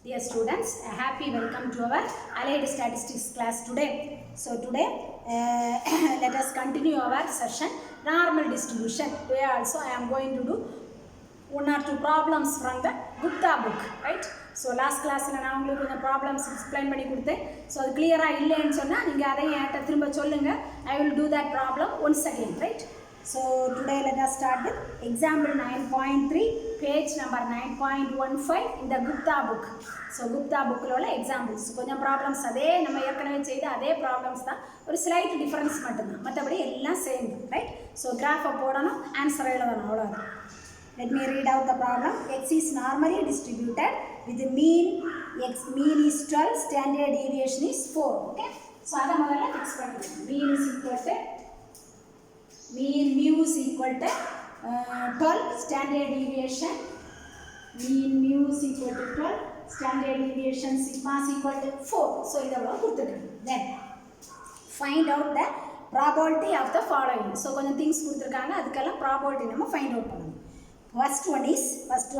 Dear students, a happy welcome to our Allied Statistics class today. So today let us continue our session normal distribution. Today also I am going to do one or two problems from the Gupta book, right? So last class நான் உங்களுக்கு கொஞ்சம் problems explain பண்ணி கொடுத்தேன். So அது clear-ஆ இல்லைன்னு சொன்னா நீங்க அதை என்கிட்ட திரும்ப சொல்லுங்க. I will do that problem once again, right? So today let us start with example 9.3, page number 9.15 in the Gupta book. So Gupta book உள்ள examples. கொஞ்சம் problems அதே நம்ம ஏற்கனவே செய்த அதே problems தான், ஒரு slight difference மட்டும்தான், மற்றபடி எல்லாம் சேம், right? So graph போடணும், answer எழுதணும், அவ்வளோதான். Let me read out the problem. X is normally distributed with the mean is 12, standard deviation is 4. Okay? So அதை முதல்ல fix பண்ணிக்கலாம். Mean is equal to mu is equal to 12, standard deviation. Mean mu is equal to 12, standard deviation sigma is equal to 4. So இதை கொடுத்துருக்கேன். Then find out the probability of the following. So கொஞ்சம் things கொடுத்துருக்காங்க, அதுக்கெல்லாம் probability நம்ம find out பண்ணணும். First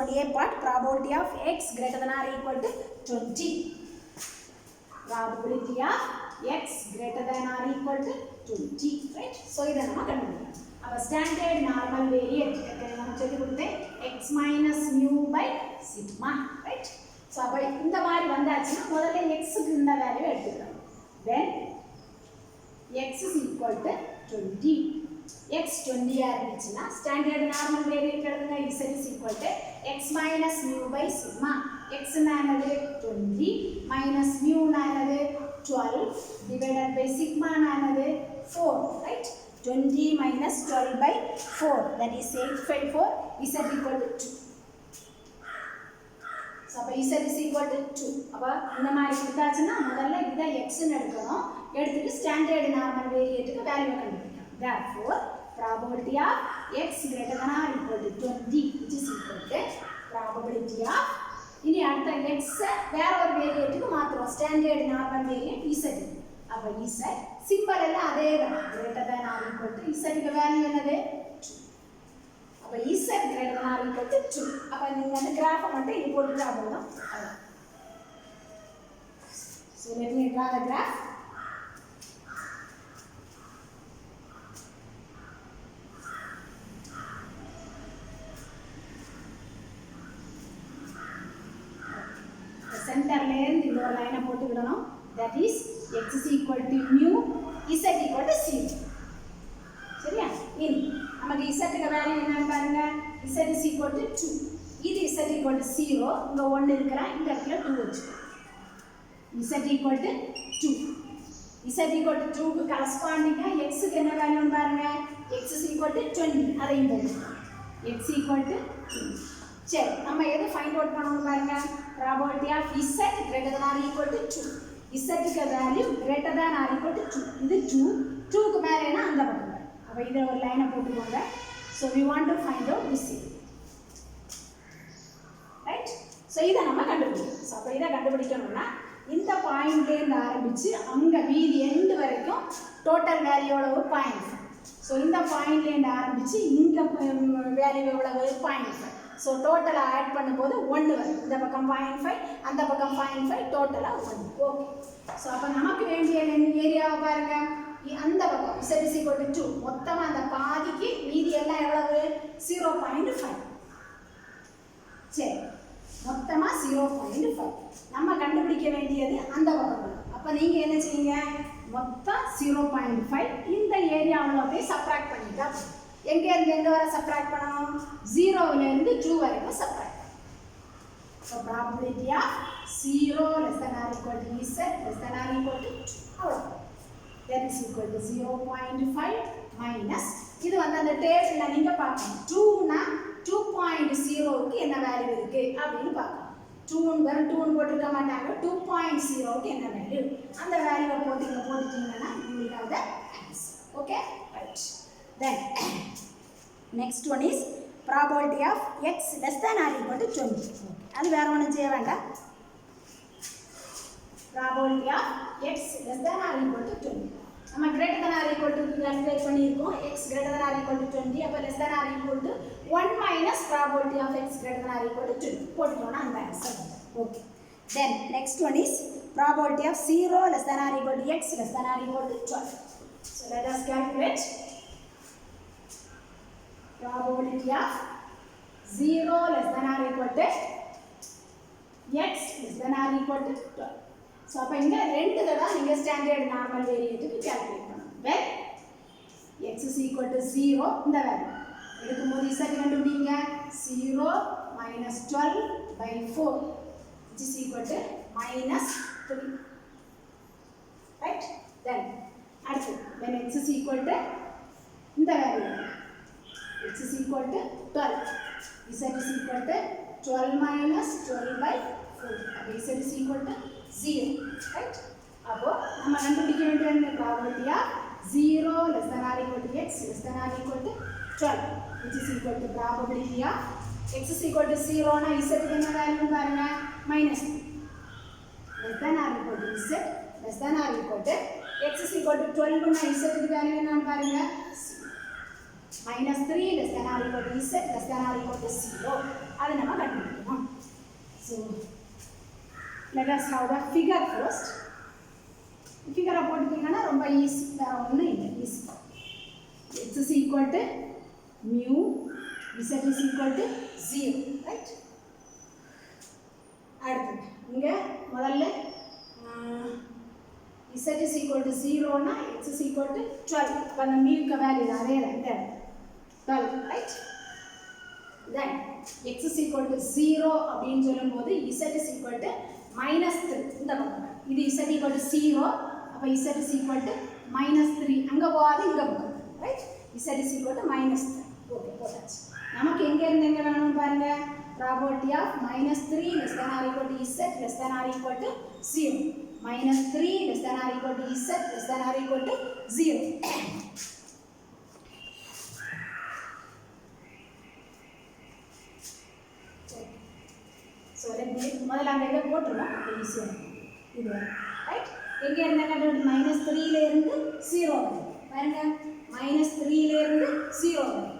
one A part, probability of x greater than or equal to 20. Probability of x greater than or equal to 20, right? So இதை நம்ம கண்டுபிடிக்கலாம். அப்ப standard normal variate நம்ம சொல்லி கொடுத்தேன் x minus mu by sigma, right? So அப்ப இந்த மாதிரி வந்தாச்சுன்னா முதல்ல x க்கு இந்த வேல்யூ எடுத்துக்கலாம். Then x is equal to 20. x 20 இருந்துச்சுன்னா ஸ்டாண்டர்ட் நார்மல் வேரியேட் எழுதுங்க. z is equal to x minus mu by sigma. x என்னது 20 minus mu என்னது 12 divided by sigma என்னது 4, right? 20 minus 12 by 4, that is 854. z equal to 2. So அப்ப z is equal to 2. அப்ப இந்த மாதிரி கொடுத்தாச்சுன்னா முதல்ல இத x ன்னு எடுக்கணும், எடுத்துட்டு ஸ்டாண்டர்ட் நார்மல் வேரியேட்டுக்கு வேல்யூ கண்டுபிடிக்கணும். Therefore probability of x greater than or equal to 20, which is equal to probability of இனி அடுத்த x வேற ஒரு வேரியேட்டுக்கு மாத்துறோம், ஸ்டாண்டர்ட் நார்மல் வேரியேட் z. அப்ப z சிம்பிள் எல்லாம் அதே தான், greater than or equal to z க்கு வேல்யூ என்னது 2. அப்ப z greater than or equal to 2. அப்ப நீங்க அந்த கிராஃபை மட்டும் இங்க போட்டுட்டா போதும். So let me draw the graph. சென்டர்ல இருந்து இந்த ஒரு லைனை போட்டுக்கிடணும். that is x is equal to mu, z equal to 0. சரியா? இனி நமக்கு z க்கு வேல்யூ என்னன்னு பாருங்க. z is equal to 2. இது z equal to 0, இங்க 1 இருக்குறா, இந்த இடத்துல 2 வெச்சுக்கோ. z equal to 2. z equal to 2 க்கு கரஸ்பாண்டிங்கா x க்கு என்ன வேல்யூன்னு பாருங்க. x is equal to 20. அதையும் போடுங்க. x equal to 2. சரி, நம்ம எதை ஃபைண்ட் அவுட் பண்ணனும் பாருங்க. probability of z greater than or equal to 2. z க்கு value greater than or equal to 2. இது 2 க்கு மேலேனா அந்த பக்கம். அப்ப இத ஒரு லைனை போட்டுக்கோங்க. So we want to find out this. Right? So இத நம்ம கண்டுபிடிக்கணும். So அப்ப இத கண்டுபிடிக்கணும்னா இந்த பாயிண்ட்ல இருந்து ஆரம்பிச்சு அங்க மீதி எண்ட் வரைக்கும் டோட்டல் வேல்யூ எவ்வளவு 0.5. So இந்த பாயிண்ட்ல இருந்து ஆரம்பிச்சு இங்க வேல்யூ எவ்வளவு 0.5. So total add பண்ணும்போது 1 வரும். இந்த பக்கம் 0.5, அந்த பக்கம் 0.5, டோட்டலா 1. ஓகே. சோ அப்ப நமக்கு வேண்டிய ஏரியாவை பாருங்க. அந்த பக்கம் z is equal to 2. மொத்தமா அந்த பாதிக்கு மீதி எல்லாம் எவ்வளவு 0.5. சரி. மொத்தமா 0.5. நம்ம கண்டுபிடிக்க வேண்டியது அந்த பக்கம். அப்ப நீங்க என்ன செய்வீங்க? மொத்தம் 0.5 இந்த ஏரியாவுல அப்படியே சப்ட்ராக்ட் பண்ணிட்டா எங்க இருந்து எங்க வரை சப்ட்ராக்ட் பண்ணனும்? 0 ல இருந்து 2 வரைக்கும் subtract. So probability of 0 less than or equal to z less than or equal to 2. அவ்வளவுதான். That is equal to 0.5 minus இது வந்து அந்த டேபிள்ல நீங்க பார்க்கணும். 2 னா 2.0 க்கு என்ன வேல்யூ இருக்கு அப்படினு பார்க்கணும். 2 வெறும் 2 னு போட்டுக்க மாட்டாங்க. 2.0 க்கு என்ன வேல்யூ, அந்த வேல்யூவை போட்டுட்டீங்கன்னா you will have the answer. Okay? Right. Then next one is probability of x less than or equal to 20. அது வேற ஒண்ணும் செய்ய வேண்டாம். probability of x less than or equal to 20. நம்ம greater than or equal to calculate பண்ணியிருக்கோம். x greater than or equal to 20. அப்ப less than or equal to 1 minus probability of x greater than or equal to 20 போட்டுட்டோம்னா அந்த answer. Okay. Then next one is probability of 0 less than or equal to x less than or equal to 12. So let us calculate probability of 0 less than or equal to x less than or equal to 12. So அப்ப இங்க ரெண்டு தடவை நீங்க standard normal வேரியேட்டுக்கு calculate பண்ணணும். when x is equal to 0 இந்த value எடுக்கும்போது z கண்டுபிடிங்க 0 minus 12 by 4 which is equal to minus 3, right? Then அடுத்து when x is equal to இந்த value x is equal to 12, z is equal to 12 minus 12 by 4, அப்போ z is equal to 0, right? அப்போ நம்ம கண்டுபிடிக்க வேண்டிய probability of 0 less than or equal to x less than or equal to 12 which is equal to probability of x is equal to 0 னா z க்கு என்ன value பாருங்க minus 3 less than or equal to z less than or equal to x is equal to 12 னா z க்கு value என்னன்னு பாருங்க minus 3 less than or equal to z less than or equal to 0 அது நம்ம கண்டுபிடிக்கணும். So let us have the figure first. figure போட்டுட்டீங்கன்னா ரொம்ப easy, வேற ஒண்ணும் இல்லை, easy. x is equal to mu z is equal to 0, right? அடுத்து இங்க முதல்ல z is equal to 0 னா x is equal to 12, அப்ப அந்த mu க்கு வேல்யூ அதே தான் 12, right? then x is equal to 0 அப்படினு சொல்லும்போது z is equal to minus 3 இந்த பக்கம், இது z equal to 0, அப்ப z is equal to minus 3 அங்க போகாது இங்க போகும், right? z is equal to minus 3. Okay போட்டாச்சு. நமக்கு எங்க இருந்து எங்க வேணும் பாருங்க, probability of minus 3 less than or equal to z less than or equal to 0, minus 3 less than or equal to z less than or equal to 0. So let me முதல்ல அந்த இதை போட்டுருவோம், அப்போ ஈஸியாக இருக்கும். இது ரைட், எங்கே இருந்தால் கண்டுபிடி minus 3ல இருந்து 0 வரும் பாருங்க, minus 3ல இருந்து 0 வரும்.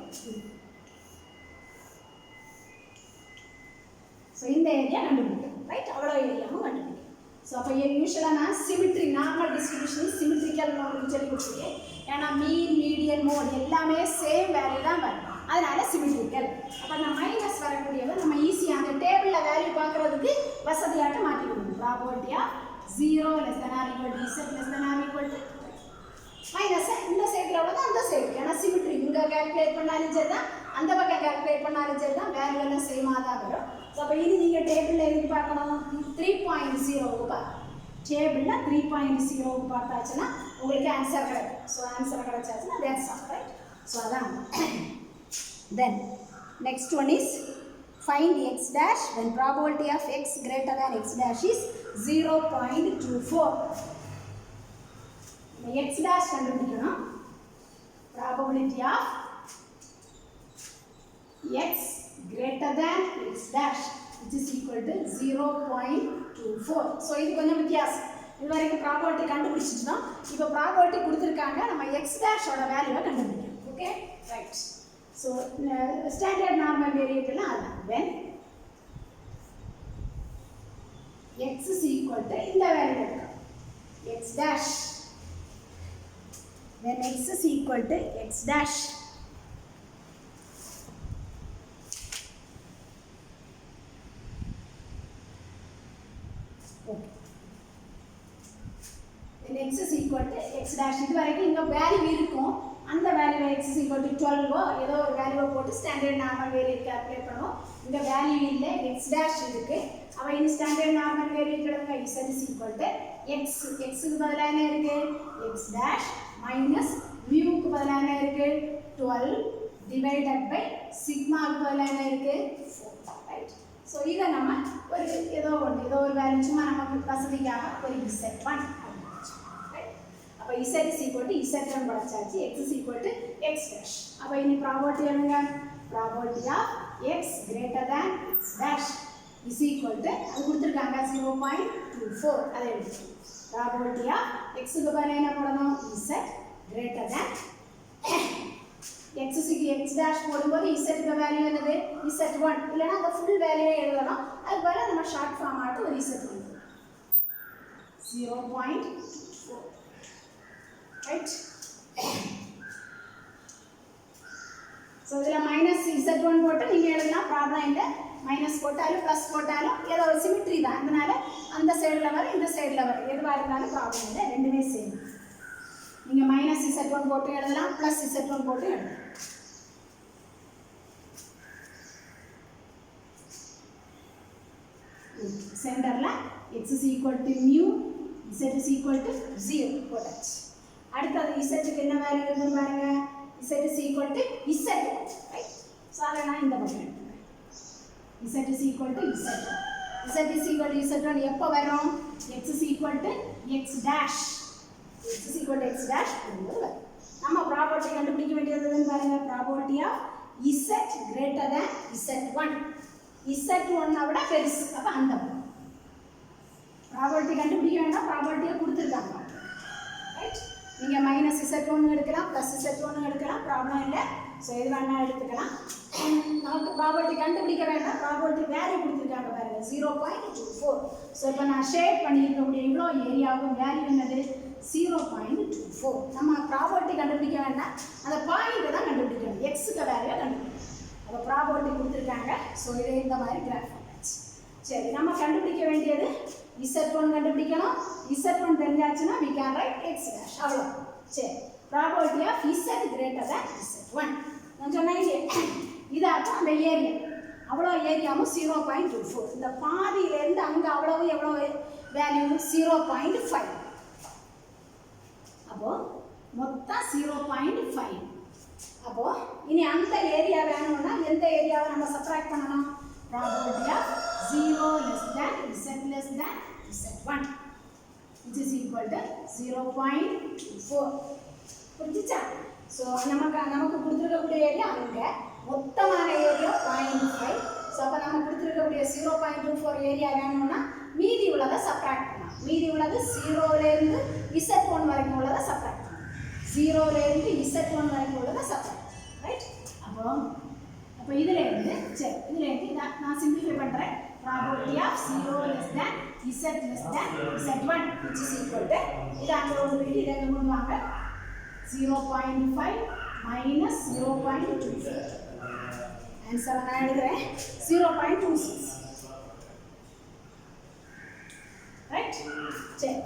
ஸோ இந்த ஏரியா கண்டுபிடிக்கும், ரைட்? அவ்வளோ ஏரியாவும் கண்டுபிடிக்கும். ஸோ அப்போ யூஸ்வலாக நான் சிமிட்ரி நார்மல் டிஸ்ட்ரிபியூஷன் சிமிட்ரிக்கல் உங்களுக்கு சொல்லி கொடுத்துருக்கேன். ஏன்னா மீன் மீடியன் மோட் எல்லாமே சேம் வேல்யூ தான் வரும், அதனால சிமிட்ரிக்கல். அப்போ நான் மைனஸ் வரக்கூடியவை நம்ம ஈஸியாக அந்த டேபிளில் வேல்யூ பார்க்குறதுக்கு வசதியாட்ட மாற்றிக்கணும். Probability of 0 less than or equal to z less than or equal to minus இந்த சைடில் உள்ளது அந்த சைடு, ஏன்னா சிமிட்ரி இங்கே கேல்குலேட் பண்ணாலும் சரி தான், அந்த பக்கம் கேல்குலேட் பண்ணாலும் சரி தான், வேல்யூ எல்லாம் சேமாக தான் வரும். ஸோ அப்போ இது நீங்கள் டேபிளில் எதுக்கு பார்க்கணும், 3.0க்கு பார்க்கணும். டேபிளில் 3.0க்கு பார்த்தாச்சுன்னா உங்களுக்கு ஆன்சர் கிடைக்கும். ஸோ ஆன்சர் கிடைச்சாச்சுன்னா that's all, right? ஸோ அதான். Then next one is find x dash when probability of x greater than x dash is 0.24. x dash கண்டுபிடிக்கணும். probability of x greater than x dash which is equal to 0.24. so இது கொஞ்சம் வித்தியாசம். இது வரைக்கும் probability கண்டுபிடிச்சிட்டோம், இப்போ probability கொடுத்திருக்காங்க, நம்ம x dash ஓட வேல்யூவை கண்டுபிடிக்கணும். Okay right. So standard normal variable அதான் when x is equal to இந்த value x dash, when x is equal to x dash okay, when x is equal to x dash இது வரைக்கும் இங்க value இருக்கும், அந்த value x is equal to 12 ஏதோ ஒரு வேல்யூவை போட்டு ஸ்டாண்டர்ட் நார்மல் வேரியேட் கால்குலேட் பண்ணுவோம். இந்த வேல்யூ இல்லை, x dash இருக்கு. அப்போ இந்த ஸ்டாண்டர்ட் நார்மல் வேரியேட் எடுங்க, z is equal to x, x க்கு பதிலா என்ன இருக்கு x dash மைனஸ் mu க்கு பதிலா என்ன இருக்கு 12 டிவைடட் பை சிக்மா க்கு பதிலா என்ன இருக்கு 4, ரைட்? ஸோ இதை நம்ம ஒரு ஏதோ ஒரு வேல்யூ சும்மா நமக்கு வசதிக்காக ஒரு z1 அப்போ z is equal to z1 படைச்சாச்சு, x is equal to x dash. அப்போ இனி ப்ராபபிலிட்டி என்னங்க, probability of x greater than x dash is equal to அது கொடுத்துருக்காங்க 0.24, அதை எடுத்துக்கணும். ப்ராபபிலிட்டி ஆஃப் x க்கு பதிலா என்ன போடணும் z greater than x க்கு x dash போடும்போது z க்கு வேல்யூ என்னது z1, இல்லைன்னா அந்த ஃபுல் வேல்யூவே எழுதணும், அதுக்கு பதிலா நம்ம ஷார்ட் ஃபார்ம் ஆட்டு ஒரு z1 0.4, right? So இதில் மைனஸ் z1 போட்டு நீங்கள் எழுதலாம், ப்ராப்ளம் இல்லை. மைனஸ் போட்டாலும் ப்ளஸ் போட்டாலும் ஏதோ ஒரு சிமிட்ரி தான், அதனால அந்த சைடில் வர இந்த சைடில் வர எதுவாக இருந்தாலும் ப்ராப்ளம் இல்லை, ரெண்டுமே சேம். நீங்கள் மைனஸ் z1 போட்டு எழுதலாம், ப்ளஸ் z1 போட்டு எழுதலாம். சென்டரில் x is equal to mu, z is equal to 0 போட்டாச்சு. அடுத்தது zக்கு என்ன வேல்யூ இருக்குன்னு பாருங்க. z is equal to z1, right? So அதை நான் இந்த பக்கம் எடுத்துக்கிறேன். z is equal to z1. z is equal to z1 எப்போ வரும்? x is equal to x dash. x is equal to x dash வரும். நம்ம ப்ராபர்ட்டி கண்டுபிடிக்க வேண்டியது எதுன்னு பாருங்க. Property of z greater than z1. z1 விட பெருசு, அப்போ அந்த ப்ராபர்ட்டி கண்டுபிடிக்க வேண்டாம், ப்ராபர்ட்டியை கொடுத்துருக்காங்க, ரைட்? நீங்கள் மைனஸ் z1 எடுக்கலாம், ப்ளஸ் z1 எடுக்கலாம், ப்ராப்ளம் இல்லை. ஸோ எது வேணால் எடுத்துக்கலாம். நமக்கு ப்ராபர்ட்டி கண்டுபிடிக்க வேண்டாம், ப்ராபர்ட்டி வேல்யூ கொடுத்துருக்காங்க பாருங்க, 0.24. ஸோ இப்போ நான் ஷேட் பண்ணியிருக்கக்கூடிய இவ்வளோ ஏரியாவுக்கும் வேல்யூ என்னது? 0.24. நம்ம ப்ராபர்ட்டி கண்டுபிடிக்க வேண்டாம், அந்த பாயிண்ட்டை தான் கண்டுபிடிக்கணும், எக்ஸுக்கு வேல்யூவை கண்டுபிடிக்கணும். அப்போ ப்ராபர்ட்டி கொடுத்துருக்காங்க. ஸோ இது இந்த மாதிரி கிராஃப் ஆச்சு. சரி, நம்ம கண்டுபிடிக்க வேண்டியது z1 கண்டுபிடிக்கணும். z1 தெரிஞ்சாச்சுன்னா we can write x dash, அவ்வளோ. சரி, property of z greater than z1 நான் சொன்னேன். இதாச்சும் அந்த ஏரியா, அவ்வளோ ஏரியாவும் 0.24. இந்த பாதியிலேருந்து அங்கே அவ்வளவு எவ்வளோ வேல்யூ? 0.5. அப்போது மொத்தம் 0.5. அப்போது இனி அந்த ஏரியா வேணும்னா எந்த ஏரியாவை நம்ம சப்ராக்ட் பண்ணணும்? Property of 0 less than z less than z1 which is equal to 0.24. புரிஞ்சுச்சா? ஸோ நமக்கு கொடுத்துருக்கக்கூடிய ஏரியா அங்கே, மொத்தமான ஏரியா 0.5. ஸோ அப்போ நம்ம கொடுத்துருக்கக்கூடிய 0.24 ஏரியா வேணும்னா மீதி உள்ளதை சப்ராக்ட் பண்ணலாம். மீதி உள்ளது 0லேருந்து z1 வரைக்கும் உள்ளதை சப்ராக்ட் பண்ணலாம். 0லேருந்து z1 வரைக்கும் உள்ளதை சப்ராக்ட், ரைட்? அப்போ இதுலேருந்து சரி, இதுலேருந்து நான் சிம்பிளிஃபை பண்ணுறேன். Property of 0 less than z less than z1 which is equal to, இது அங்கே ஒரு வீடு இதை கொண்டு வாங்க, 0.5 minus 0.24. ஆன்சரை நான் எழுதுகிறேன் 0.26, ரைட்? சரி,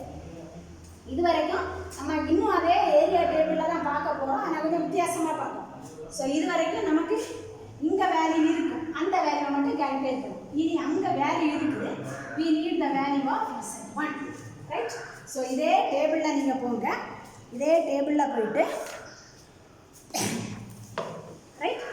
இது வரைக்கும் நம்ம இன்னும் அதே ஏரியா டேபிளில் தான் பார்க்க போகிறோம், ஆனால் கொஞ்சம் வித்தியாசமாக பார்க்கணும். ஸோ இது வரைக்கும் நமக்கு இங்கே வேல்யூ இருக்கும், அந்த வேல்யூவை மட்டும் கால்குலேட் பண்ணும். இனி அங்கே வேல்யூ இருக்குது, we need the value of z1, right? So இதே டேபிளில் நீங்கள் போங்க, இதே டேபிளில் போயிட்டு ரைட்,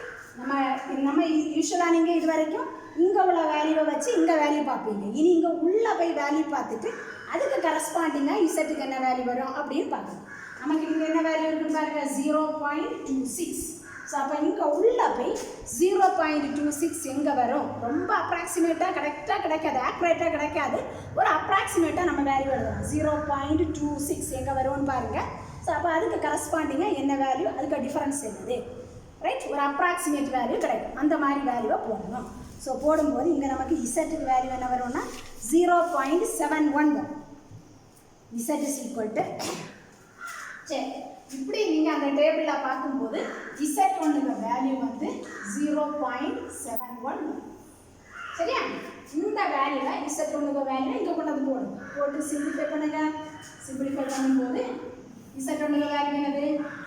நம்ம யூஸ்வலாக நீங்கள் இது வரைக்கும் இங்கே உள்ள வேல்யூவை வச்சு இங்கே வேல்யூ பார்ப்பீங்க. இனி இங்கே உள்ளே போய் வேல்யூ பார்த்துட்டு அதுக்கு கரஸ்பாண்டிங்காக இசட்டுக்கு என்ன வேல்யூ வரும் அப்படின்னு பார்க்கணும். நமக்கு இங்கே என்ன வேல்யூ இருக்குன்னு பாருங்க, 0.26. ஸோ அப்போ இங்கே உள்ளே போய் 0.26 எங்கே வரும்? ரொம்ப அப்ராக்சிமேட்டாக கரெக்டாக கிடைக்காது, ஆக்யூரேட்டாக கிடைக்காது, ஒரு அப்ராக்சிமேட்டாக நம்ம வேல்யூ எழுதலாம். 0.26 எங்கே வரும்னு பாருங்கள். ஸோ அப்போ அதுக்கு கரஸ்பாண்டிங்காக என்ன வேல்யூ, அதுக்கு டிஃபரன்ஸ் என்னது, ரைட்? ஒரு அப்ராக்சிமேட் வேல்யூ கிடைக்கும், அந்த மாதிரி வேல்யூவை போடணும். ஸோ போடும்போது இங்கே நமக்கு இசட்டுக்கு வேல்யூ என்ன வரும்னா 0.71 வரும். இசட் இஸ் ஈக்குவல் டு, சரி, இப்படி நீங்கள் அந்த டேபிளில் பார்க்கும்போது z1 வேல்யூ வந்து 0.71 வரும். சரியா? இந்த வேல்யூவை z1 வேல்யூ இங்கே கொண்டு வந்து போட்டு சிம்பிளிஃபை பண்ணுங்க. சிம்பிளிஃபை பண்ணும்போது z1 வேல்யூ என்னது?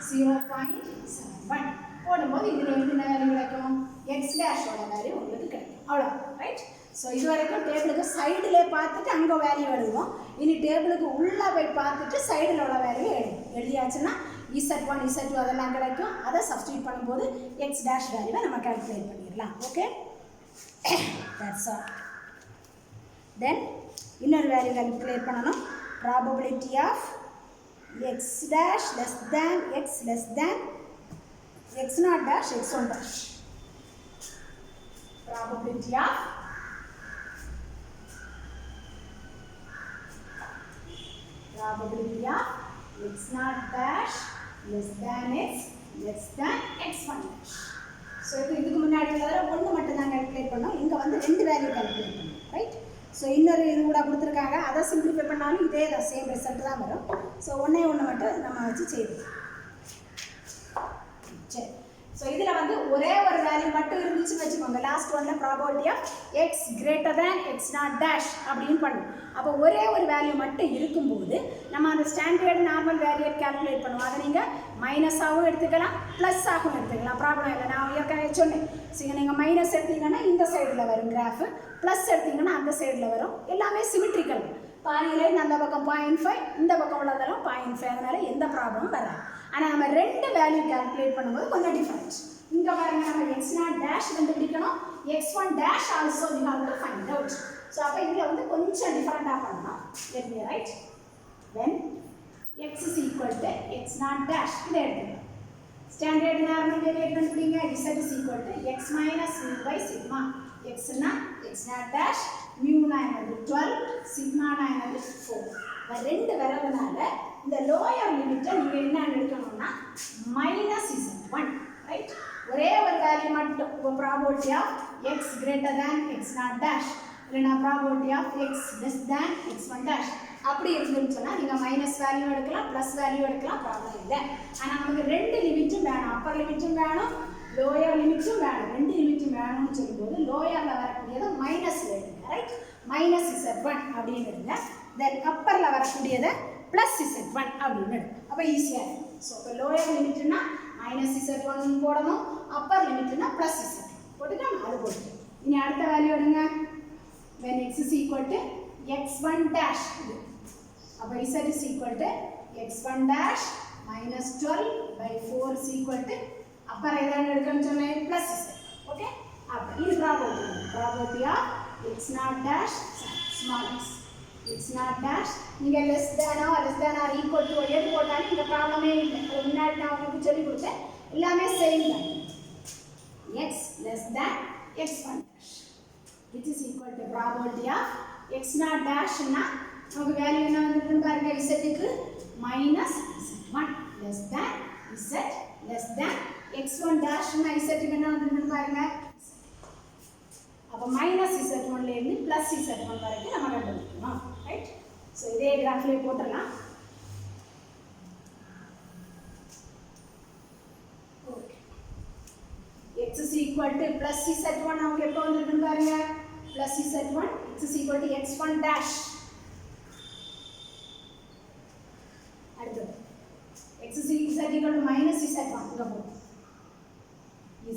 0.71 போடும்போது இதில் என்ன வேல்யூ கிடைக்கும்? எக்ஸ் டேஷோட வேல்யூ உங்களுக்கு கிடைக்கும், அவ்வளோ, ரைட்? ஸோ இது வரைக்கும் டேபிளுக்கு சைடிலே பார்த்துட்டு அங்கே வேல்யூ எழுதுவோம். இனி டேபிளுக்கு உள்ளே போய் பார்த்துட்டு சைடில் உள்ள வேல்யூ எழுதியாச்சுன்னா z1 z2 அதெல்லாம் கிடைக்கும். அதை சப்ஸ்டியூட் பண்ணும்போது எக்ஸ் டேஷ் வேல்யூவை நம்ம கால்குலேட் பண்ணிடலாம். Okay, that's all. தென் இன்னொரு வேல்யூ கால்குலேட் பண்ணணும். Probability of x dash less than x less than x naught dash x one dash. Probability of x naught dash less than x less than x1 dash. So இதுக்கு முன்னாடி உள்ளதில் ஒன்று மட்டும் தான் calculate பண்ணோம், இங்கே வந்து ரெண்டு வேல்யூ கால்குலேட் பண்ணோம், ரைட்? ஸோ இன்னொரு இது கூட கொடுத்துருக்காங்க, அதை சிம்பிளிஃபை பண்ணாலும் இதே தான், சேம் ரிசல்ட் தான் வரும். ஸோ ஒன்றே ஒன்று மட்டும் நம்ம வச்சு செய்வோம். சரி, ஸோ இதில் வந்து ஒரே ஒரு வேல்யூ மட்டும் இருந்துச்சுன்னு வச்சுக்கோங்க. லாஸ்ட் ஒன்றில் probability of x greater than x naught dash அப்படின்னு பண்ணுவோம். அப்போ ஒரே ஒரு வேல்யூ மட்டும் இருக்கும்போது நம்ம அந்த ஸ்டாண்டர்ட் நார்மல் வேல்யூ கால்குலேட் பண்ணுவோம். அதை நீங்கள் மைனஸாகவும் எடுத்துக்கலாம், ப்ளஸ்ஸாகவும் எடுத்துக்கலாம், ப்ராப்ளம் இல்லை. நான் ஏற்கனவே சொன்னேன். ஸோ நீங்கள் மைனஸ் எடுத்தீங்கன்னா இந்த சைடில் வரும் கிராஃபு, ப்ளஸ் எடுத்தீங்கன்னா அந்த சைடில் வரும். எல்லாமே சிமெட்ரிக்கல். பாருங்களேன், அந்த பக்கம் 0.5, இந்த பக்கம் உள்ளதெல்லாம் 0.5, அதனால் எந்த ப்ராப்ளமும் வராது. ஆனால் நம்ம ரெண்டு வேல்யூ கால்குலேட் பண்ணும்போது கொஞ்சம் டிஃப்ரெண்ட். இங்கே பாருங்க, நம்ம எக்ஸ் நாட் டேஷ் கண்டுபிடிக்கணும், x1 dash also we have to find out. So அப்போ இதில் வந்து கொஞ்சம் டிஃப்ரெண்ட்டாக பண்ணணும். let me write when x is equal to x naught dash. இதை எடுத்துக்கலாம். ஸ்டாண்டர்ட் நார்மல் வேரியேட் கண்டுபிடிங்க. z is equal to x minus mu by sigma. xனா x நாட் டேஷ், மியூனா என்னது 12, சிக்மானா என்னது 4. இந்த ரெண்டு வரதுனால இந்த லோயர் லிமிட்டை நீங்கள் என்ன எடுக்கணும்னா மைனஸ் z1, ரைட்? ஒரே ஒரு வேல்யூ மட்டும். இப்போ probability of x greater than x naught dash, இல்லைனா probability of x less than x1 dash அப்படி இருந்துன்னு சொன்னால் நீங்கள் மைனஸ் வேல்யூ எடுக்கலாம், ப்ளஸ் வேல்யூ எடுக்கலாம், ப்ராப்ளம் இல்லை. ஆனால் நமக்கு ரெண்டு லிமிட்டும் வேணும். அப்பர் லிமிட்டும் வேணும், லோயர் லிமிட்டும் வேணும். ரெண்டு லிமிட்டும் வேணும்னு சொல்லும்போது லோயரில் வரக்கூடியதை மைனஸில் எடுங்க, ரைட்? மைனஸ் z1 அப்படின்னு எடுங்க. தென் அப்பரில் வரக்கூடியதை ப்ளஸ் z1 அப்படின்னு எடுங்க. அப்போ ஈஸியாக இருக்கும். ஸோ இப்போ லோயர் லிமிட்னா மைனஸ் z1 போடணும், அப்பர் லிமிட்னா ப்ளஸ் z1 போட்டுக்கலாம். அது போட்டு இனி அடுத்த வேல்யூ எடுங்க. when x is equal to x1 dash, அப்போ z is equal to x1 dash minus 12 by 4 is equal to Appar எதாவது எடுக்கணும்னு சொன்னேன் ப்ளஸ் z. ஓகே, அப்போ இது probability of x naught dash small x, x naught dash. நீங்கள் less தேனோ less than or equal to எது போட்டாலும் இந்த ப்ராப்ளமே இல்லை. அது முன்னாடி நான் உங்களுக்கு சொல்லி கொடுத்தேன், எல்லாமே சேம் தான். x less than x1 dash which is equal to probability of x naught டேஷ்னா நமக்கு வேல்யூ என்ன வந்துருக்குன்னு பாருங்க. z-க்கு minus z1 less than z less than x1 டேஷ்னா z-க்கு என்ன வந்துருக்குன்னு பாருங்க. அப்போ மைனஸ் z1லேருந்து ப்ளஸ் z1 வரைக்கும் நம்ம கண்டுபிடிக்கணும், ரைட்? ஸோ இதே கிராஃப்லேயே போட்டுடலாம். x is equal to plus z1 அவங்க எப்போ வந்துருக்குன்னு பாருங்க. plus z1 x is equal to x1 dash. அடுத்தது x is equal to minus z1 இங்க போகும்.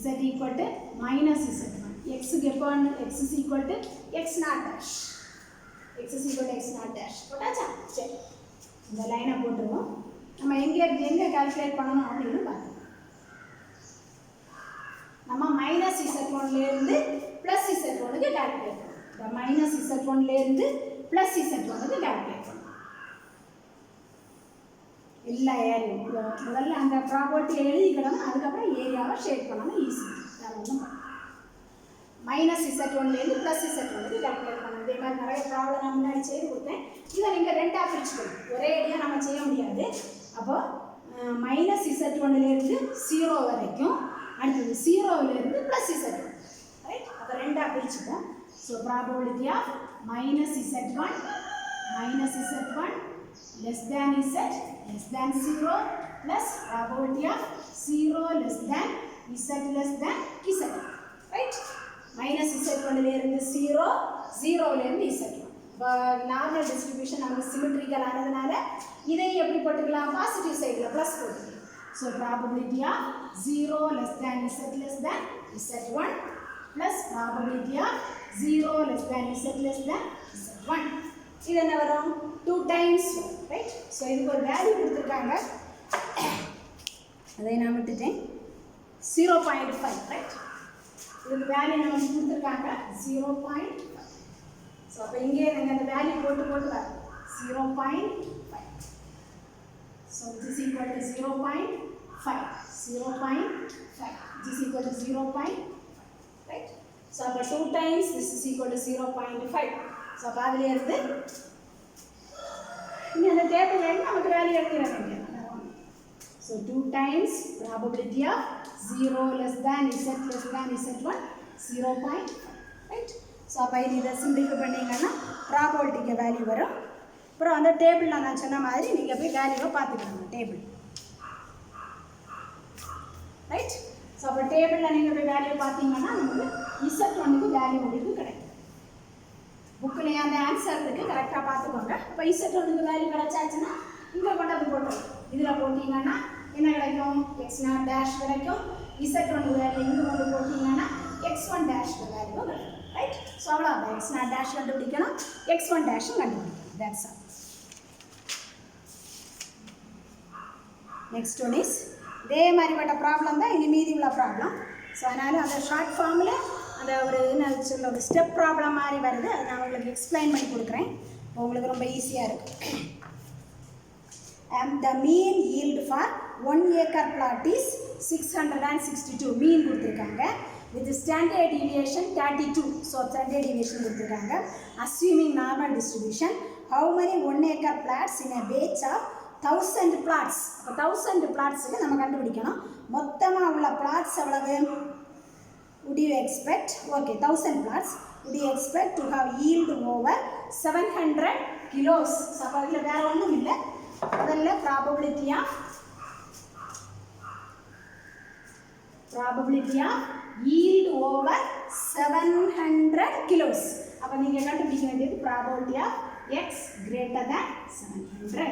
z equal to minus z1. x க்கு எப்போ x is equal to x naught dash. x is equal to x naught dash போட்டாச்சா? சரி, இந்த லைனை போட்டுருவோம். நம்ம எங்கே கால்குலேட் பண்ணணும் அப்படின்னு பார்க்கலாம். நம்ம மைனஸ் z1லேருந்து ப்ளஸ் z1க்கு கால்குலேட் பண்ணணும். இந்த மைனஸ் z1லேருந்து ப்ளஸ் z1க்கு கால்குலேட் பண்ணணும். எல்லா ஏரியாவும் முதல்ல அந்த ப்ராப்பர்ட்டி எழுதிக்கிடணும், அதுக்கப்புறம் ஏரியாவை ஷேட் பண்ணணும். ஈஸி, வேறு ஒன்றும் மைனஸ் z1லேருந்து ப்ளஸ் z1க்கு கால்குலேட் பண்ணணும். இதே மாதிரி நிறைய ப்ராப்ளம் நான் முன்னாடி செய்து கொடுத்தேன். இதை நீங்கள் ரெண்டாக பிரிச்சுக்கணும், ஒரே ஐடியா நம்ம செய்ய முடியாது. அப்போது மைனஸ் z1லேருந்து 0 வரைக்கும், அடுத்தது 0லேருந்து ப்ளஸ் z1, ரைட்? அப்போ ரெண்டாக பிரிச்சுப்போம். So probability of minus z1 less than z less than 0 plus probability of 0 less than z less than z, right? மைனஸ் z1லேருந்து 0, 0லேருந்து z1. இப்போ நார்மல் டிஸ்ட்ரிபியூஷன் நமக்கு சிமெட்ரிக்கல் ஆனதுனால இதை எப்படி போட்டுக்கலாம்? பாசிட்டிவ் சைடில் ப்ளஸ் போட்டுக்கலாம். So probability of 0 less than z less than z1 plus probability of 0 less than z less than z1. இது என்ன வரும்? 2 times, right? So இதுக்கு ஒரு வேல்யூ கொடுத்துருக்காங்க, அதை நான் விட்டுட்டேன். 0.5, right? இதுக்கு வேல்யூ நமக்கு கொடுத்துருக்காங்க 0.5. ஸோ அப்போ இங்கே நீங்கள் அந்த வேல்யூ போட்டு வரும் 0.5. So this is equal to 0.5. 0.5. This is equal to 0.5. Right? So about 2 times this is equal to 0.5. So அப்போ அதில் இருந்து இனி அந்த டேபிள் எடுத்து நமக்கு வேல்யூ எடுத்துட வேண்டியது. So 2 times probability of 0 less than z less than z1 0.5. Right? So அப்போ இதை சிம்பிளிஃபை பண்ணிங்கன்னா ப்ராபபிலிட்டிக்கு வேல்யூ வரும். அப்புறம் அந்த டேபிளில் நான் சொன்ன மாதிரி நீங்கள் போய் வேல்யூவை பார்த்துக்கணும் டேபிள், ரைட். ஸோ அப்போ டேபிளில் நீங்கள் போய் வேல்யூ பார்த்தீங்கன்னா நமக்கு Z1க்கு வேல்யூ உங்களுக்கு கிடைக்கும். புக்கில் அந்த ஆன்சர் இருக்குது, கரெக்டாக பார்த்துக்கோங்க. இப்போ Z1க்கு வேல்யூ கிடைச்சாச்சுன்னா இங்கே கொண்டு வந்து போட்டோம். இதில் போட்டிங்கன்னா என்ன கிடைக்கும்? x0 டேஷ் கிடைக்கும். Z1 வேல்யூ இங்கே கொண்டு போட்டிங்கன்னா x1 டேஷ் வேல்யூ கிடைக்கும், ரைட். ஸோ அவ்வளோ அந்த x0 டேஷ் கண்டுபிடிக்கணும், x1 டேஷும் கண்டுபிடிக்கணும். That's all. Next one is இதே மாதிரிப்பட்ட ப்ராப்ளம் தான் இனி மீதி உள்ள ப்ராப்ளம். ஸோ அதனால் அந்த ஷார்ட் ஃபார்மில் அந்த ஒரு என்ன சொல்ல ஒரு ஸ்டெப் ப்ராப்ளம் மாதிரி வருது, அதை நான் உங்களுக்கு எக்ஸ்பிளைன் பண்ணி கொடுக்குறேன். இப்போ உங்களுக்கு ரொம்ப ஈஸியாக இருக்கும். The mean yield for 1 acre plot is 662. மீன் கொடுத்துருக்காங்க. with standard deviation 32. So standard deviation கொடுத்துருக்காங்க. assuming normal distribution, how many 1 acre plots in a batch of 1000 plots? அப்போ 1000 plotsக்கு நம்ம கண்டுபிடிக்கணும். மொத்தமாக உள்ள plots எவ்வளவு? would you expect? Okay, 1000 plots. would you expect to have yield over 700 kilos? So அப்போ அதில் வேறு ஒன்றும் இல்லை, அதில் probability of yield over 700 kilos. அப்போ நீங்கள் கண்டுபிடிக்க வேண்டியது probability of x greater than 700.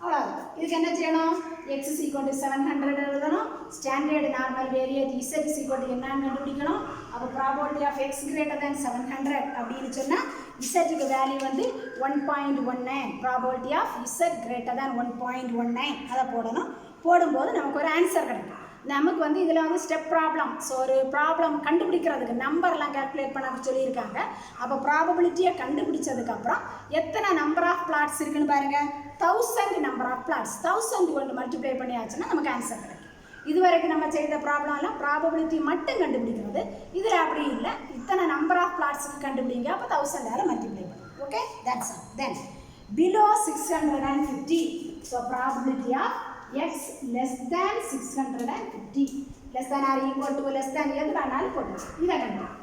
அவ்வளோதான். இதுக்கு என்ன செய்யணும்? x is equal to 700 எழுதணும். Standard normal வேரியேட் z is equal to என்னன்னு கண்டுபிடிக்கணும். அப்போ probability of x greater than 700 அப்படின்னு சொன்னால் z-க்கு வேல்யூ வந்து 1.19. probability of z greater than 1.19 அதை போடணும். போடும்போது நமக்கு ஒரு ஆன்சர் கிடைக்கும். நமக்கு வந்து இதில் வந்து ஸ்டெப் ப்ராப்ளம். ஸோ ஒரு ப்ராப்ளம் கண்டுபிடிக்கிறதுக்கு நம்பர்லாம் கால்குலேட் பண்ண சொல்லியிருக்காங்க. அப்போ ப்ராபபிலிட்டியை கண்டுபிடிச்சதுக்கப்புறம் எத்தனை நம்பர் ஆஃப் பிளாட்ஸ் இருக்குன்னு பாருங்கள். 1000 நம்பர் ஆஃப் பிளாட்ஸ் 1000 கொண்டு மல்டிப்ளை பண்ணியாச்சுன்னா நமக்கு ஆன்சர் கிடைக்கும். இது வரைக்கும் நம்ம செய்த ப்ராப்ளம்லாம் ப்ராபபிலிட்டி மட்டும் கண்டுபிடிக்கிறது. இதில் அப்படி இல்லை, இத்தனை நம்பர் ஆஃப் பிளாட்ஸுக்கு கண்டுபிடிங்க. அப்போ 1000 மல்டிப்ளை பண்ணும். Okay, that's all. Then below 650. So probability of x less than 650. less than or equal to less than எது வேணாலும் போடணும். இதை கண்டுபிடிக்கணும்.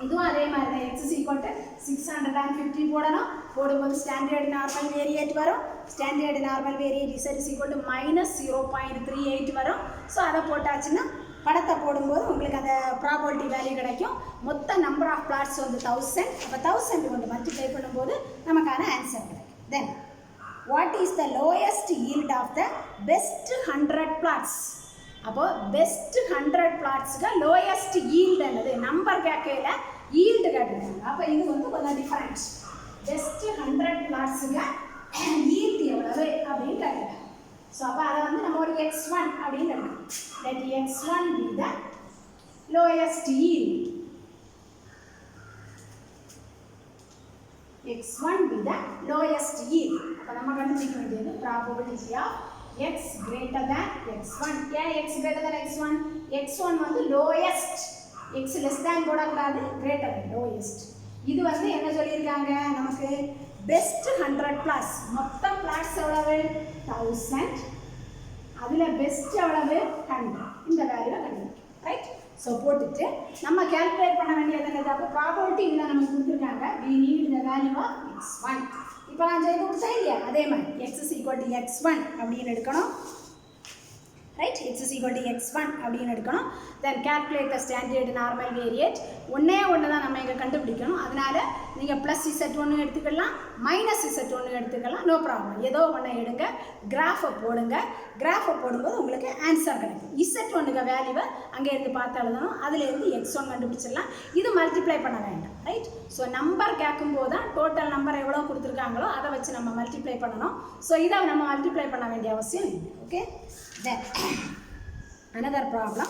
இதுவும் அதே மாதிரி தான். x is equal to 650 போடணும். போடும்போது ஸ்டாண்டர்ட் நார்மல் வேரியேட் வரும். Standard normal வேரியேட் z is equal to -0.38 வரும். ஸோ அதை போட்டாச்சுன்னா படத்தை போடும்போது உங்களுக்கு அந்த ப்ராபபிலிட்டி வேல்யூ கிடைக்கும். மொத்த நம்பர் ஆஃப் பிளாட்ஸ் வந்து 1000. அப்போ 1000 கொண்டு மல்டிப்ளை பண்ணும்போது நமக்கான ஆன்சர் கிடைக்கும். தென் what is the lowest yield of the best 100 plots? அப்போ best 100 plotsக்கு lowest yield என்னது? நம்பர் கேட்கல, yield கேட்டிருக்காங்க. அப்போ இது வந்து கொஞ்சம் டிஃபரன்ஸ். best 100 plotsக்கு yield எவ்வளவு அப்படின்னு கேட்குறாங்க. ஸோ அப்போ அதை வந்து நம்ம ஒரு x1 அப்படின்னு எடுக்கணும். let x1 be the lowest yield. x1 be the lowest yield. அப்போ நம்ம கண்டுபிடிக்க வேண்டியது probability of x greater than x1. ஏன் x greater than x1? x1 வந்து lowest, x less than போடக்கூடாது, greater than lowest. இது வந்து என்ன சொல்லியிருக்காங்க நமக்கு? Best 100 plots. மொத்தம் பிளாட்ஸ் எவ்வளவு? 1000. அதில் பெஸ்ட் எவ்வளவு? 100. இந்த வேல்யூவை கண்டுபிடிக்கும், ரைட். ஸோ போட்டுட்டு நம்ம கேல்குலேட் பண்ண வேண்டியது என்னது? அப்போ ப்ராபபிலிட்டி இதில் நமக்கு கொடுத்துருக்காங்க. we need the value of x1. இப்போ நான் செய்து கொடுத்தேன் இல்லையா, அதே மாதிரி x is equal to x1 அப்படின்னு எடுக்கணும், right. x is equal to x1 அப்படின்னு எடுக்கணும். தென் calculate the standard normal variate. ஒன்றே ஒன்று தான் நம்ம இங்கே கண்டுபிடிக்கணும். அதனால நீங்கள் ப்ளஸ் z1 எடுத்துக்கலாம், மைனஸ் z1 எடுத்துக்கலாம், நோ ப்ராப்ளம். ஏதோ ஒன்று எடுங்க, கிராஃபை போடுங்க. கிராஃபை போடும்போது உங்களுக்கு ஆன்சர் கிடைக்கும். z1க்கு வேல்யூவை அங்கே இருந்து பார்த்து எழுதணும். அதுலேருந்து x1 கண்டுபிடிச்சிடலாம். இது மல்டிப்ளை பண்ண வேண்டாம், ரைட். ஸோ நம்பர் கேட்கும்போது தான் டோட்டல் நம்பர் எவ்வளோ கொடுத்துருக்காங்களோ அதை வச்சு நம்ம மல்டிப்ளை பண்ணணும். ஸோ இதை நம்ம மல்டிப்ளை பண்ண வேண்டிய அவசியம் இல்லை. Okay, then another problem.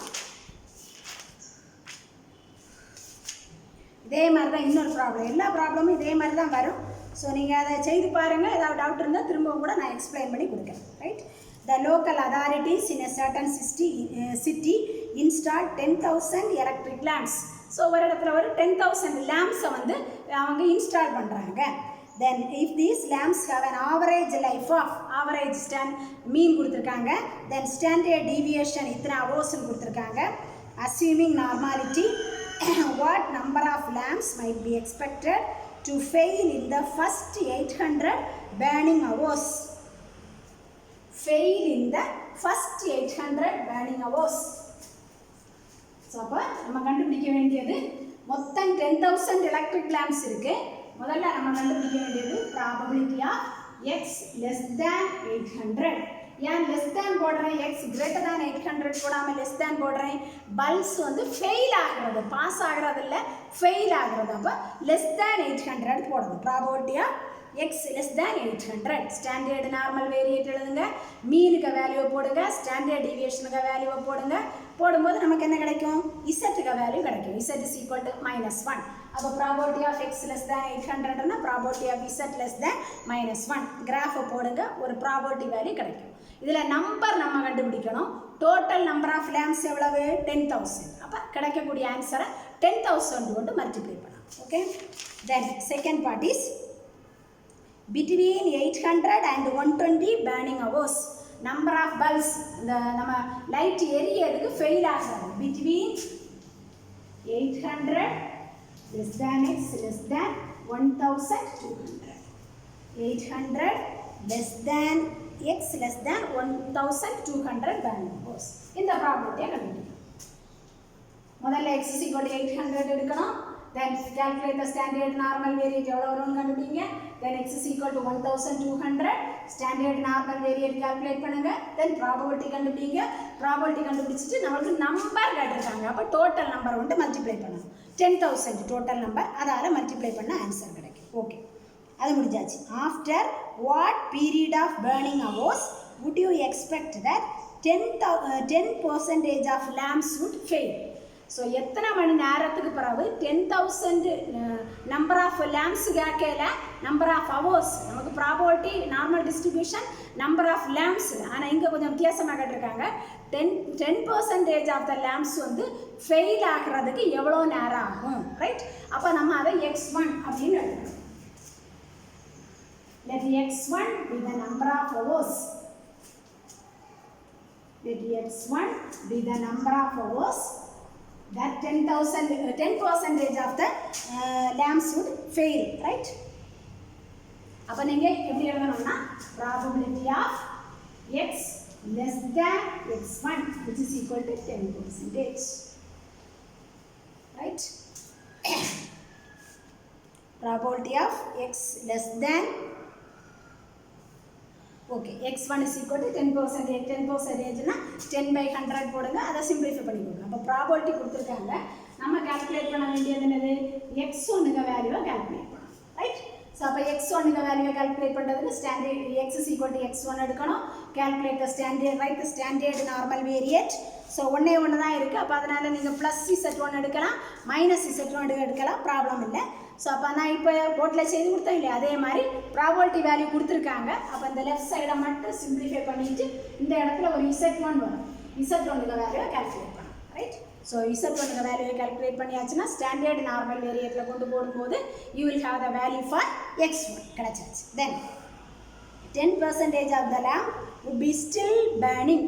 இதே மாதிரி தான் இன்னொரு ப்ராப்ளம். எல்லா ப்ராப்ளமும் இதே மாதிரி தான் வரும். ஸோ நீங்கள் அதை செய்து பாருங்கள். ஏதாவது டவுட் இருந்தால் திரும்பவும் கூட நான் எக்ஸ்பிளைன் பண்ணி கொடுக்குறேன், right. The local authorities in a certain city install 10,000 electric lamps. So ஒரு இடத்துல ஒரு 10,000 லேம்ப்ஸை வந்து அவங்க இன்ஸ்டால் பண்ணுறாங்க. then if these lamps have an average life of average மீன் கொடுத்துருக்காங்க, then standard deviation இத்தனை hours கொடுத்துருக்காங்க. assuming normality what number of lamps might be expected to fail in the first 800 burning hours. Fail in the first 800 burning hours. So அப்போ நம்ம கண்டுபிடிக்க வேண்டியது மொத்தம் 10,000 electric lamps இருக்கு. முதல்ல நம்ம கண்டுபிடிக்க வேண்டியது probability of x less than 800. ஏன் லெஸ் தேன் போடுறேன், எக்ஸ் கிரேட்டர் தேன் 800 போடாமல் லெஸ் தேன் போடுறேன்? பல்ஸ் வந்து ஃபெயில் ஆகிறது, பாஸ் ஆகிறது இல்லை, ஃபெயில் ஆகிறது. அப்போ லெஸ் தேன் 800 போடணும். Probability of x less than 800. Standard normal variate எழுதுங்க, மீனுக்கு வேல்யூவை போடுங்க, ஸ்டாண்டர்ட் டிவியேஷனுக்கு வேல்யூவை போடுங்க. போடும்போது நமக்கு என்ன கிடைக்கும்? இசட்டுக்கு வேல்யூ கிடைக்கும். Z is equal to -1. அப்போ probability of x less than 800னா probability of z less than -1. கிராஃபை போடுங்க, ஒரு ப்ராபபிலிட்டி வேல்யூ கிடைக்கும். இதில் நம்பர் நம்ம கண்டுபிடிக்கணும். டோட்டல் நம்பர் ஆஃப் லேம்ப்ஸ் எவ்வளவு? 10,000. அப்போ கிடைக்கக்கூடிய ஆன்சரை 10,000 கொண்டு மல்டிப்ளை பண்ணலாம். Okay, then second part is between 800 and 120 burning hours. Number of bulbs, the நம்ம லைட் எரியதுக்கு ஃபெயில் ஆகாது. between 800 less than x less than 1200. 800 less than x less than 1200 burning hours. இந்த ப்ராப்ளத்தை கண்டுபிடிக்கணும். முதல்ல x is equal to 800 எடுக்கணும். Then calculate the standard normal variate எவ்வளவு வரும்னு கண்டுபிடிங்க. Then x is equal to 1200. Standard normal variate calculate பண்ணுங்க. Then probability கண்டுபிடிங்க. Probability கண்டுபிடிச்சிட்டு நமக்கு நம்பர் கேட்டிருக்காங்க. அப்போ டோட்டல் நம்பர் வந்து மல்டிப்ளை பண்ணணும். 10,000 டோட்டல் நம்பர், அதால் மல்டிப்ளை பண்ண ஆன்சர் கிடைக்கும். ஓகே, அது முடிஞ்சாச்சு. After what period of burning hours would you expect that 10% of lamps would fail? So எத்தனை மணி நேரத்துக்கு பிறகு 10,000 நம்பர் ஆஃப் லேம்ப்ஸ் கேட்கல, நம்பர் ஆஃப் ஹவர்ஸ். நமக்கு probability normal distribution number of lamps. ஆனால் இங்கே கொஞ்சம் வித்தியாசமாக கேட்டிருக்காங்க. 10% ஆஃப் த லேம்ப்ஸ் வந்து ஃபெயில் ஆகிறதுக்கு எவ்வளோ நேரம் ஆகும், ரைட்? அப்போ நம்ம அதை x1 அப்படின்னு எழுதணும். Let x1 be the number of hours. Let x1 be the number of hours that 10% of the lamps would fail, right? அப்போ நீங்கள் எப்படி எழுதணும்னா probability of x less than x1 which is equal to 10%, right? Probability of x less than, okay, x1 is equal to 10%. 10%னா 10/100 போடுங்க, அதை simplify பண்ணிக்கோங்க. அப்போ probability கொடுத்துருக்காங்க. நம்ம கால்குலேட் பண்ண வேண்டியது என்னது? x1க்கு வேல்யூவை கால்குலேட் பண்ணணும், ரைட்? ஸோ அப்போ x1க்கு வேல்யூவை கால்குலேட் பண்ணுறதுக்கு standard x is equal to x1 எடுக்கணும். Calculate the standard, right? Standard normal வேரியேட். So ஒன்றே தான் இருக்குது. அப்போ அதனால் நீங்கள் +z1 எடுக்கலாம், -z1 எடுக்கலாம், ப்ராப்ளம் இல்லை. ஸோ அப்போ நான் இப்போ போர்ட்டில் செய்து கொடுத்தேன் இல்லையா, அதே மாதிரி ப்ராபபிலிட்டி வேல்யூ கொடுத்துருக்காங்க. அப்போ இந்த லெஃப்ட் சைடை மட்டும் சிம்பிளிஃபை பண்ணிவிட்டு இந்த இடத்துல ஒரு z1 வரும். z1க்கு வேல்யூவை கால்குலேட் பண்ணணும், ரைட்? ஸோ z1க்கு வேல்யூவை கால்குலேட் பண்ணியாச்சுன்னா ஸ்டாண்டர்ட் நார்மல் வேரியேட்டில் கொண்டு போடும்போது you will have the value for x1 கிடச்சாச்சு. Then 10% of the lamp would be still burning.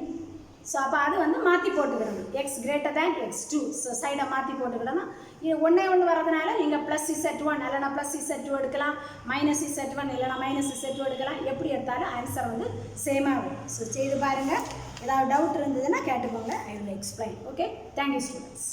So அப்போ அது வந்து மாற்றி போட்டுக்கிடணும். X greater than x2. So சைடை மாற்றி போட்டுக்கிடணும். இது ஒன்று வரதுனால நீங்கள் +z1 இல்லைனா +z2 எடுக்கலாம், -z1 இல்லைனா -z2 எடுக்கலாம். எப்படி எடுத்தாலும் ஆன்சர் வந்து சேமாக வரும். ஸோ செய்து பாருங்கள். ஏதாவது டவுட் இருந்ததுன்னா கேட்டுக்கோங்க. I will explain. Okay, thank you students.